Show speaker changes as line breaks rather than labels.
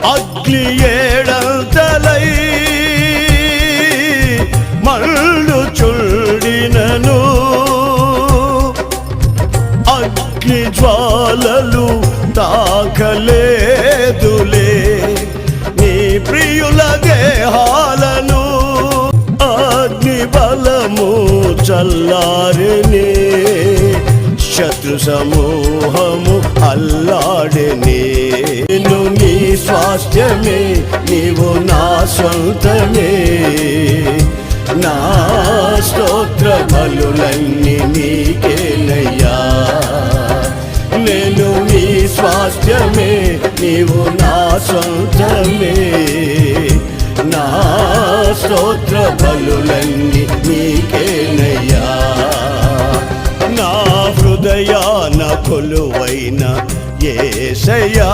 అగ్ని ఏడంతలై మళ్ళు చుండినను అగ్ని జ్వాలలు తాకలేదులే నీ ప్రియుల గేహాలను అగ్ని బలము చల్లారినే శత్రు సమూహము అల్లాడినే నేను నీ స్వాస్థ్యమే నీవు నా సొంతమే నా స్తోత్ర బలులన్నీ నీకేనయ్యా నేను నీ స్వాస్థ్యమే నీవు నా సొంతమే నా స్తోత్ర బలులన్నీ నీకేనయ్యా నా హృదయాన కొలువైన యేసయ్యా